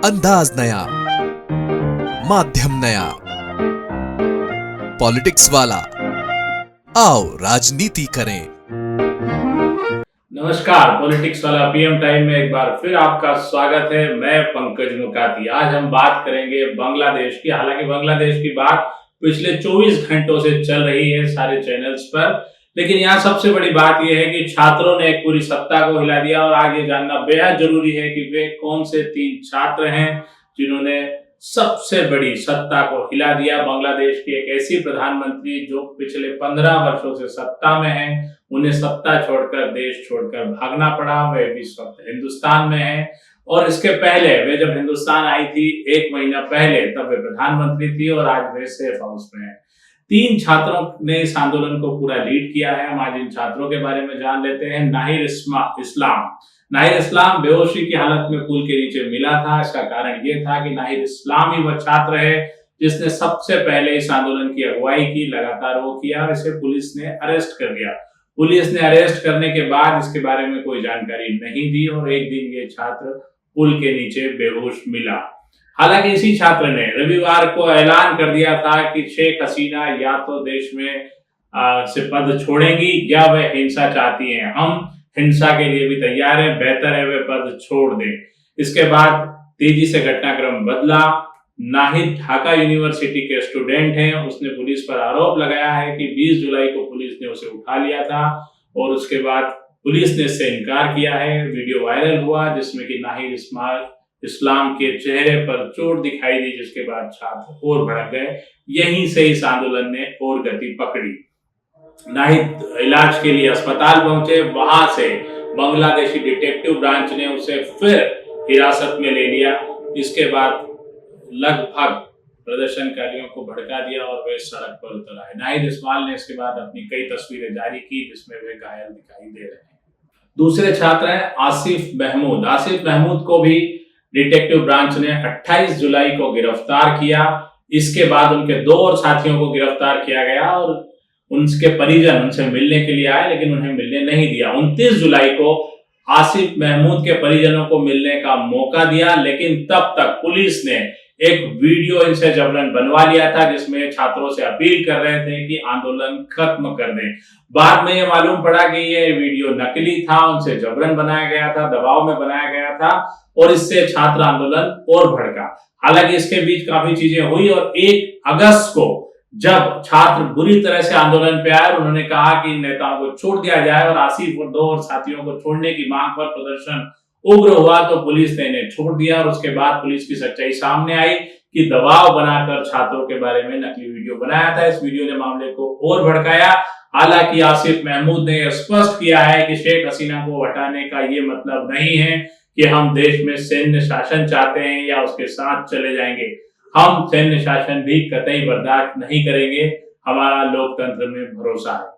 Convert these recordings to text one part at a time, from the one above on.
अंदाज नया, माध्यम नया, पॉलिटिक्स वाला, आओ राजनीति करें। नमस्कार, पॉलिटिक्स वाला पीएम टाइम में एक बार फिर आपका स्वागत है। मैं पंकज मुकाती। आज हम बात करेंगे बांग्लादेश की। हालांकि बांग्लादेश की बात पिछले 24 घंटों से चल रही है सारे चैनल्स पर, लेकिन यहाँ सबसे बड़ी बात यह है कि छात्रों ने एक पूरी सत्ता को हिला दिया। और आज ये जानना बेहद जरूरी है कि वे कौन से 3 छात्र हैं जिन्होंने सबसे बड़ी सत्ता को हिला दिया। बांग्लादेश की एक ऐसी प्रधानमंत्री जो पिछले 15 वर्षों से सत्ता में है, उन्हें सत्ता छोड़कर, देश छोड़कर भागना पड़ा। वे भी इस वक्त हिंदुस्तान में है और इसके पहले वे जब हिंदुस्तान आई थी 1 महीना पहले, तब वे प्रधानमंत्री थी और आज वे सेफ हाउस में है। 3 छात्रों ने इस आंदोलन को पूरा लीड किया है। हम आज इन छात्रों के बारे में जान लेते हैं। नाहिर इस्लाम बेहोशी की हालत में पुल के नीचे मिला था। इसका कारण यह था कि नाहिर इस्लाम ही वह छात्र है जिसने सबसे पहले इस आंदोलन की अगुवाई की, लगातार वो किया और इसे पुलिस ने अरेस्ट कर लिया। पुलिस ने अरेस्ट करने के बाद इसके बारे में कोई जानकारी नहीं दी और एक दिन ये छात्र पुल के नीचे बेहोश मिला। हालांकि इसी छात्र ने रविवार को ऐलान कर दिया था कि शेख हसीना या तो देश में से पद छोड़ेंगी या वह हिंसा चाहती हैं। हम हिंसा के लिए भी तैयार हैं, बेहतर है वे पद छोड़ दें। इसके बाद तेजी से घटनाक्रम बदला। नाहिद ढाका यूनिवर्सिटी के स्टूडेंट हैं। उसने पुलिस पर आरोप लगाया है कि 20 जुलाई को पुलिस ने उसे उठा लिया था और उसके बाद पुलिस ने इससे इनकार किया है। वीडियो वायरल हुआ जिसमें कि नाहिद इस्लाम के चेहरे पर चोट दिखाई दी, जिसके बाद छात्र और भड़क गए। यहीं से इस आंदोलन ने और गति पकड़ी। नाहिद इलाज के लिए अस्पताल पहुंचे। वहां से बांग्लादेशी डिटेक्टिव ब्रांच ने उसे फिर हिरासत में ले लिया। इसके बाद लगभग प्रदर्शनकारियों को भड़का दिया और वे सड़क पर उतर आए। नाहिद इस्माइल ने इसके बाद अपनी कई तस्वीरें जारी की जिसमें वे घायल दिखाई दे रहे हैं। दूसरे छात्र हैं आसिफ महमूद को भी डिटेक्टिव ब्रांच ने 28 जुलाई को गिरफ्तार किया। इसके बाद उनके 2 और साथियों को गिरफ्तार किया गया और उनके परिजन उनसे मिलने के लिए आए, लेकिन उन्हें मिलने नहीं दिया। 29 जुलाई को आसिफ महमूद के परिजनों को मिलने का मौका दिया, लेकिन तब तक पुलिस ने एक वीडियो इनसे जबरन बनवा लिया था जिसमें छात्रों से अपील कर रहे थे कि आंदोलन खत्म कर दें। बाद में यह मालूम पड़ा कि यह वीडियो नकली था, उनसे जबरन बनाया गया था, दबाव में बनाया गया था और इससे छात्र आंदोलन और भड़का। हालांकि इसके बीच काफी चीजें हुई और 1 अगस्त को जब छात्र बुरी तरह से आंदोलन पे आए, उन्होंने कहा कि नेताओं को छोड़ दिया जाए और आसिफ और 2 और साथियों को छोड़ने की मांग पर प्रदर्शन उग्र हुआ, तो पुलिस ने इन्हें छोड़ दिया। और उसके बाद पुलिस की सच्चाई सामने आई कि दबाव बनाकर छात्रों के बारे में नकली वीडियो बनाया था। इस वीडियो ने मामले को और भड़काया। हालांकि आसिफ महमूद ने स्पष्ट किया है कि शेख हसीना को हटाने का ये मतलब नहीं है कि हम देश में सैन्य शासन चाहते हैं या उसके साथ चले जाएंगे। हम सैन्य शासन भी कतई बर्दाश्त नहीं करेंगे। हमारा लोकतंत्र में भरोसा है।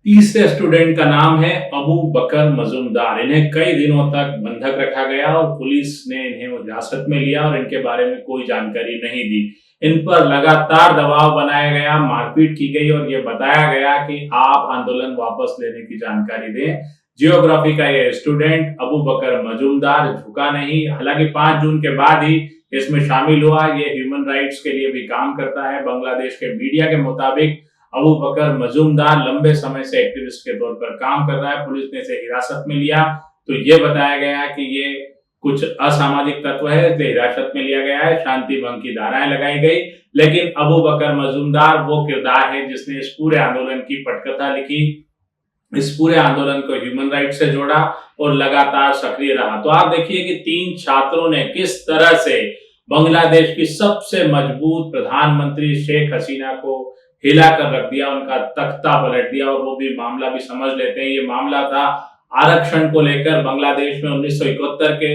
तीसरे स्टूडेंट का नाम है अबू बकर मजूमदार। इन्हें कई दिनों तक बंधक रखा गया और पुलिस ने इन्हें हिरासत में लिया और इनके बारे में कोई जानकारी नहीं दी। इन पर लगातार दबाव बनाया गया, मारपीट की गई और यह बताया गया कि आप आंदोलन वापस लेने की जानकारी दें। जियोग्राफी का यह स्टूडेंट अबू बकर मजूमदार झुका नहीं। हालांकि 5 जून के बाद ही इसमें शामिल हुआ। ये ह्यूमन राइट्स के लिए भी काम करता है। बांग्लादेश के मीडिया के मुताबिक अबू बकर मजूमदार लंबे समय से एक्टिविस्ट के तौर पर काम कर रहा है। पुलिस ने इसे हिरासत में लिया तो ये बताया गया कि ये कुछ असामाजिक तत्व है, इसलिए हिरासत में लिया गया है। शांति भंग की धाराएं लगाई गई, लेकिन अबू बकर मजूमदार वो किरदार है जिसने इस पूरे आंदोलन की पटकथा लिखी, इस पूरे आंदोलन को ह्यूमन राइट से जोड़ा और लगातार सक्रिय रहा। तो आप देखिए कि 3 छात्रों ने किस तरह से बांग्लादेश की सबसे मजबूत प्रधानमंत्री शेख हसीना को हिला कर रख दिया, उनका तख्ता पलट दिया। और वो भी मामला भी समझ लेते हैं। ये मामला था आरक्षण को लेकर। बांग्लादेश में 1971 के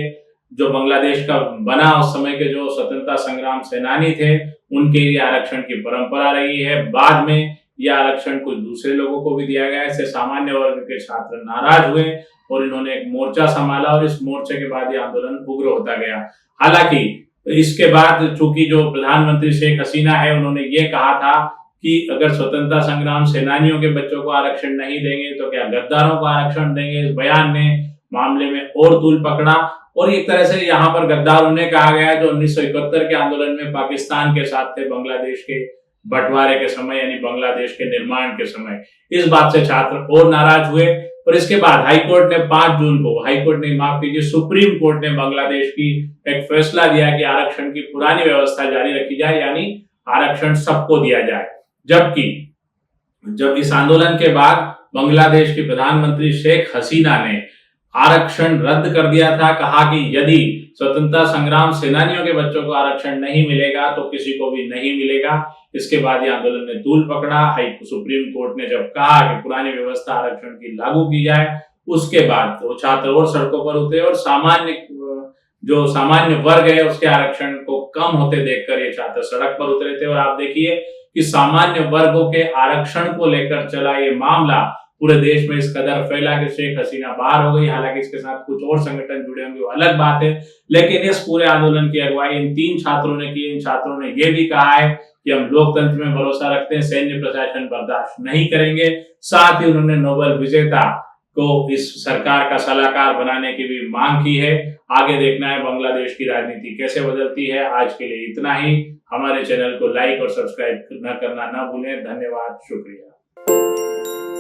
जो बांग्लादेश का बना, उस समय के जो स्वतंत्रता संग्राम सेनानी थे, उनके लिए आरक्षण की परंपरा रही है। बाद में यह आरक्षण कुछ दूसरे लोगों को भी दिया गया। इससे सामान्य वर्ग के छात्र नाराज हुए और इन्होंने एक मोर्चा संभाला और इस मोर्चे के बाद यह आंदोलन उग्र होता गया। हालांकि इसके बाद चूंकि जो प्रधानमंत्री शेख हसीना है, उन्होंने ये कहा था कि अगर स्वतंत्रता संग्राम सेनानियों के बच्चों को आरक्षण नहीं देंगे तो क्या गद्दारों को आरक्षण देंगे। इस बयान ने मामले में और तूल पकड़ा और एक तरह से यहाँ पर गद्दार उन्हें कहा गया जो 1971 के आंदोलन में पाकिस्तान के साथ थे, बांग्लादेश के बंटवारे के समय यानी बांग्लादेश के निर्माण के समय। इस बात से छात्र और नाराज हुए और इसके बाद हाईकोर्ट ने 5 जून को, हाईकोर्ट ने माफ कीजिए, सुप्रीम कोर्ट ने बांग्लादेश की एक फैसला दिया कि आरक्षण की पुरानी व्यवस्था जारी रखी जाए, यानी आरक्षण सबको दिया जाए। जबकि जब इस आंदोलन के बाद बांग्लादेश की प्रधानमंत्री शेख हसीना ने आरक्षण रद्द कर दिया था, कहा कि यदि स्वतंत्रता संग्राम सेनानियों के बच्चों को आरक्षण नहीं मिलेगा तो किसी को भी नहीं मिलेगा। इसके बाद ये आंदोलन ने तूल पकड़ा। सुप्रीम कोर्ट ने जब कहा कि पुरानी व्यवस्था आरक्षण की लागू की जाए, उसके बाद तो छात्र और सड़कों पर उतरे और सामान्य वर्ग है उसके आरक्षण को कम होते देखकर ये छात्र सड़क पर उतरे थे। और आप देखिए कि सामान्य वर्गों के आरक्षण को लेकर चला ये मामला पूरे देश में इस कदर फैला कि शेख हसीना बाहर हो गई। हालांकि इसके साथ कुछ और संगठन जुड़े होंगे, वो अलग बात है, लेकिन इस पूरे आंदोलन की अगुवाई इन 3 छात्रों ने की। इन छात्रों ने यह भी कहा है कि हम लोकतंत्र में भरोसा रखते हैं, सैन्य प्रशासन बर्दाश्त नहीं करेंगे। साथ ही उन्होंने नोबेल विजेता को इस सरकार का सलाहकार बनाने की भी मांग की है। आगे देखना है बांग्लादेश की राजनीति कैसे बदलती है। आज के लिए इतना ही। हमारे चैनल को लाइक और सब्सक्राइब करना ना भूलें। धन्यवाद, शुक्रिया।